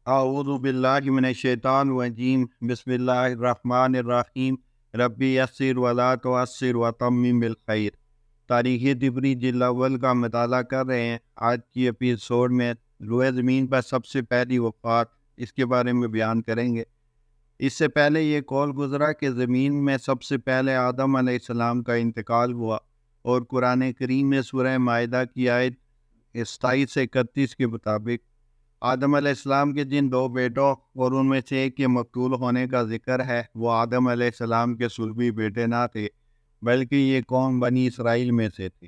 اعوذ باللہ من الشیطان الرجیم بسم اللہ الرحمن الرحیم ربی یسر ولا تعسر وتمم بالخیر۔ تاریخ طبری جلد اول کا مطالعہ کر رہے ہیں۔ آج کی ایپیسوڈ میں روئے زمین پر سب سے پہلی وفات، اس کے بارے میں بیان کریں گے۔ اس سے پہلے یہ قول گزرا کہ زمین میں سب سے پہلے آدم علیہ السلام کا انتقال ہوا، اور قرآن کریم میں سورہ مائدہ کی آیت 27 سے 31 کے مطابق آدم علیہ السلام کے جن دو بیٹوں اور ان میں سے ایک کے مقتول ہونے کا ذکر ہے، وہ آدم علیہ السلام کے صلبی بیٹے نہ تھے، بلکہ یہ قوم بنی اسرائیل میں سے تھے۔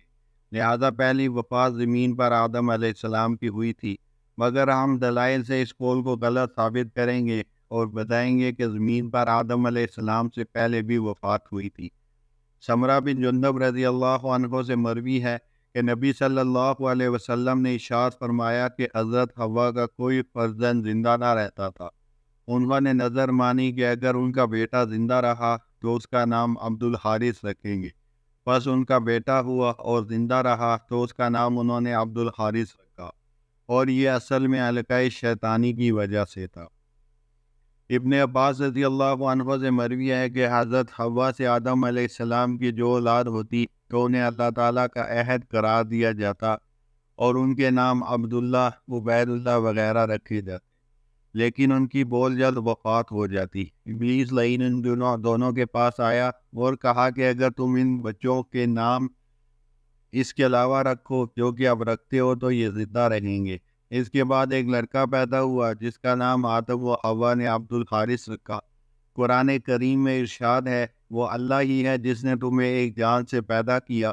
لہذا پہلی وفات زمین پر آدم علیہ السلام کی ہوئی تھی، مگر ہم دلائل سے اس قول کو غلط ثابت کریں گے اور بتائیں گے کہ زمین پر آدم علیہ السلام سے پہلے بھی وفات ہوئی تھی۔ سمرہ بن جندب رضی اللہ عنہ سے مروی ہے کہ نبی صلی اللہ علیہ وسلم نے ارشاد فرمایا کہ حضرت حوا کا کوئی فرزند زندہ نہ رہتا تھا۔ انہوں نے نظر مانی کہ اگر ان کا بیٹا زندہ رہا تو اس کا نام عبد الحارث رکھیں گے۔ پس ان کا بیٹا ہوا اور زندہ رہا تو اس کا نام انہوں نے عبد الحارث رکھا، اور یہ اصل میں علقۂ شیطانی کی وجہ سے تھا۔ ابن عباس رضی اللہ عنہ سے مروی ہے کہ حضرت حوا سے آدم علیہ السلام کی جو اولاد ہوتی تو انہیں اللہ تعالیٰ کا عہد قرار دیا جاتا، اور ان کے نام عبداللہ، عبید اللہ وغیرہ رکھے جاتے، لیکن ان کی بول جلد وفات ہو جاتی۔ ابلیس لعین ان دونوں کے پاس آیا اور کہا کہ اگر تم ان بچوں کے نام اس کے علاوہ رکھو جو کہ اب رکھتے ہو تو یہ زندہ رہیں گے۔ اس کے بعد ایک لڑکا پیدا ہوا جس کا نام آدم و حوا نے عبد الحارث رکھا۔ قرآن کریم میں ارشاد ہے، وہ اللہ ہی ہے جس نے تمہیں ایک جان سے پیدا کیا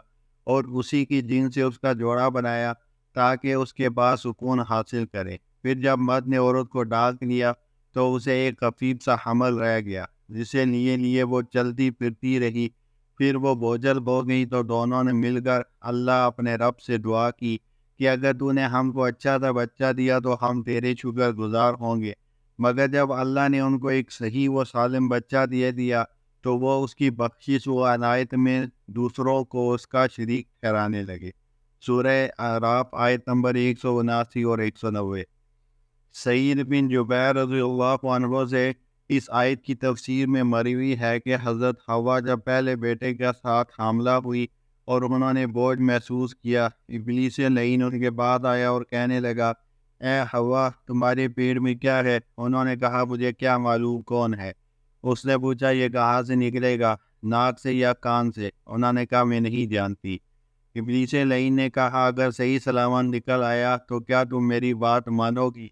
اور اسی کی جن سے اس کا جوڑا بنایا تاکہ اس کے بعد سکون حاصل کرے۔ پھر جب مرد نے عورت کو ڈانٹ لیا تو اسے ایک خفیف سا حمل رہ گیا، جسے لیے وہ چلتی پھرتی رہی۔ پھر وہ بوجھل ہو گئی تو دونوں نے مل کر اللہ اپنے رب سے دعا کی کہ اگر تو نے ہم کو اچھا سا بچہ دیا تو ہم تیرے شکر گزار ہوں گے۔ مگر جب اللہ نے ان کو ایک صحیح و سالم بچہ دے دیا تو وہ اس کی بخشش و عنایت میں دوسروں کو اس کا شریک ٹھہرانے لگے۔ سورہ اعراف آیت نمبر 179 اور 190۔ سعید بن جبیر رضی اللہ عنہ سے اس آیت کی تفسیر میں مروی ہے کہ حضرت حوا جب پہلے بیٹے کے ساتھ حاملہ ہوئی اور انہوں نے بوجھ محسوس کیا، ابلیس لعین ان کے بعد آیا اور کہنے لگا، اے حوا، تمہارے پیٹ میں کیا ہے؟ انہوں نے کہا، مجھے کیا معلوم کون ہے؟ اس نے پوچھا، یہ کہاں سے نکلے گا، ناک سے یا کان سے؟ انہوں نے کہا، میں نہیں جانتی۔ ابلیس لعین نے کہا، اگر صحیح سلامت نکل آیا تو کیا تم میری بات مانو گی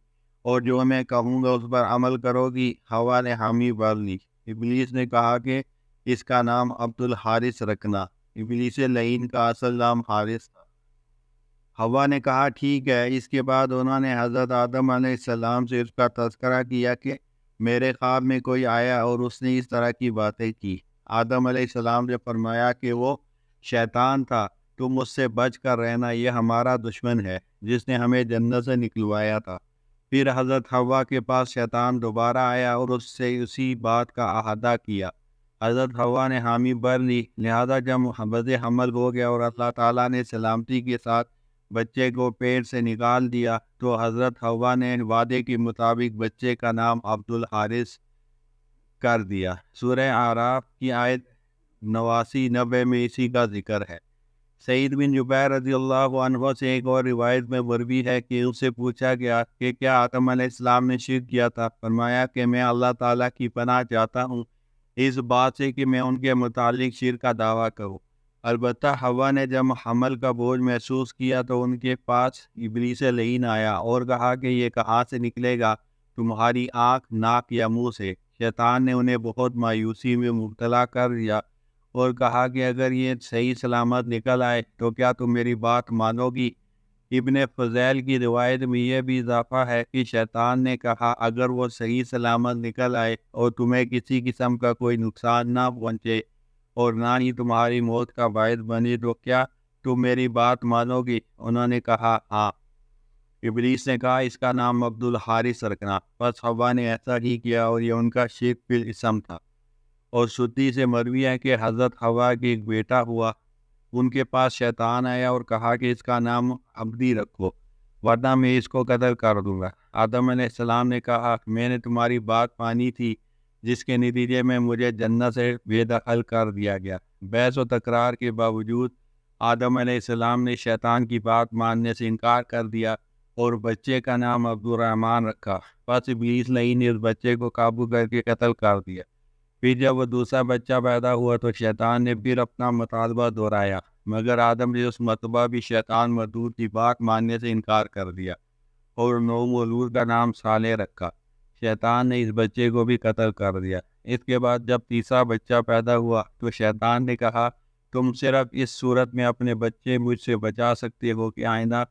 اور جو میں کہوں گا اس پر عمل کرو گی؟ حوا نے حامی بھر لی۔ ابلیس نے کہا کہ اس کا نام عبد الحارث رکھنا۔ ابلیس لعین کا اصل نام حارث تھا۔ حوا نے کہا، ٹھیک ہے۔ اس کے بعد انہوں نے حضرت آدم علیہ السلام سے اس کا تذکرہ کیا کہ میرے خواب میں کوئی آیا اور اس نے اس طرح کی باتیں کی۔ آدم علیہ السلام نے فرمایا کہ وہ شیطان تھا، تم اس سے بچ کر رہنا، یہ ہمارا دشمن ہے جس نے ہمیں جنت سے نکلوایا تھا۔ پھر حضرت حوا کے پاس شیطان دوبارہ آیا اور اس سے اسی بات کا احاطہ کیا۔ حضرت حوا نے حامی بھر لی، لہذا جب بد حمل ہو گیا اور اللہ تعالیٰ نے سلامتی کے ساتھ بچے کو پیٹ سے نکال دیا تو حضرت حوا نے وعدے کے مطابق بچے کا نام عبد الحارث کر دیا۔ سورہ اعراف کی آیت 89-90 میں اسی کا ذکر ہے۔ سعید بن جبیر رضی اللہ عنہ سے ایک اور روایت میں مروی ہے کہ اس سے پوچھا گیا کہ کیا آدم علیہ السلام نے شرک کیا تھا؟ فرمایا کہ میں اللہ تعالیٰ کی پناہ چاہتا ہوں اس بات سے کہ میں ان کے متعلق شرک کا دعویٰ کروں۔ البتہ حوا نے جب حمل کا بوجھ محسوس کیا تو ان کے پاس ابلیس لعین آیا اور کہا کہ یہ کہاں سے نکلے گا، تمہاری آنکھ، ناک یا منہ سے؟ شیطان نے انہیں بہت مایوسی میں مبتلا کر دیا اور کہا کہ اگر یہ صحیح سلامت نکل آئے تو کیا تم میری بات مانو گی؟ ابن فضیل کی روایت میں یہ بھی اضافہ ہے کہ شیطان نے کہا، اگر وہ صحیح سلامت نکل آئے اور تمہیں کسی قسم کا کوئی نقصان نہ پہنچے اور نہ ہی تمہاری موت کا باعث بنے تو کیا تم میری بات مانو گی؟ انہوں نے کہا، ہاں۔ ابلیس نے کہا، اس کا نام عبد الحارث رکھنا۔ بس حوا نے ایسا ہی کیا اور یہ ان کا شرک بالاسم تھا۔ اور سدی سے مروی ہے کہ حضرت حوا کے ایک بیٹا ہوا، ان کے پاس شیطان آیا اور کہا کہ اس کا نام عبدی رکھو۔ ورنہ میں اس کو قتل کر دوں گا۔ آدم علیہ السلام نے کہا میں نے تمہاری بات مانی تھی، جس کے نتیجے میں مجھے جنت سے بے دخل کر دیا گیا۔ بحث و تکرار کے باوجود آدم علیہ السلام نے شیطان کی بات ماننے سے انکار کر دیا اور بچے کا نام عبدالرحمن رکھا۔ بس ابلیس لعین نے اس بچے کو قابو کر کے قتل کر دیا۔ پھر جب وہ دوسرا بچہ پیدا ہوا تو شیطان نے پھر اپنا مطالبہ دہرایا، مگر آدم نے اس مرتبہ بھی شیطان مردود کی بات ماننے سے انکار کر دیا اور نو مولود کا نام صالح رکھا۔ شیطان نے اس بچے کو بھی قتل کر دیا۔ اس کے بعد جب تیسرا بچہ پیدا ہوا تو شیطان نے کہا تم صرف اس صورت میں اپنے بچے مجھ سے بچا سکتے ہو کہ آئندہ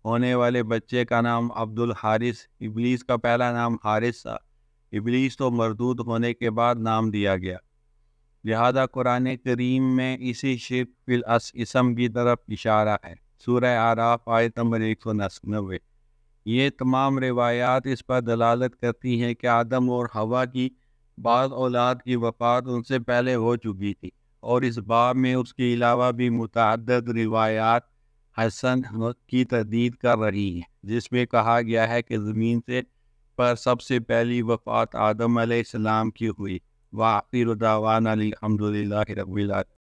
ہونے والے بچے کا نام عبدالحارث، ابلیس کا پہلا نام حارث تھا۔ ابلیس تو مردود ہونے کے بعد نام دیا گیا، لہذا قرآن کریم میں اسی شرک فی الاسم کی طرف اشارہ ہے۔ سورہ اعراف آیت نمبر 199۔ یہ تمام روایات اس پر دلالت کرتی ہیں کہ آدم اور حوا کی بعض اولاد کی وفات ان سے پہلے ہو چکی تھی، اور اس باب میں اس کے علاوہ بھی متعدد روایات حسن کی تردید کر رہی ہیں، جس میں کہا گیا ہے کہ زمین سے پر سب سے پہلی وفات آدم علیہ السلام کی ہوئی۔ وآخر دعوانا الحمد للہ رب العالمین۔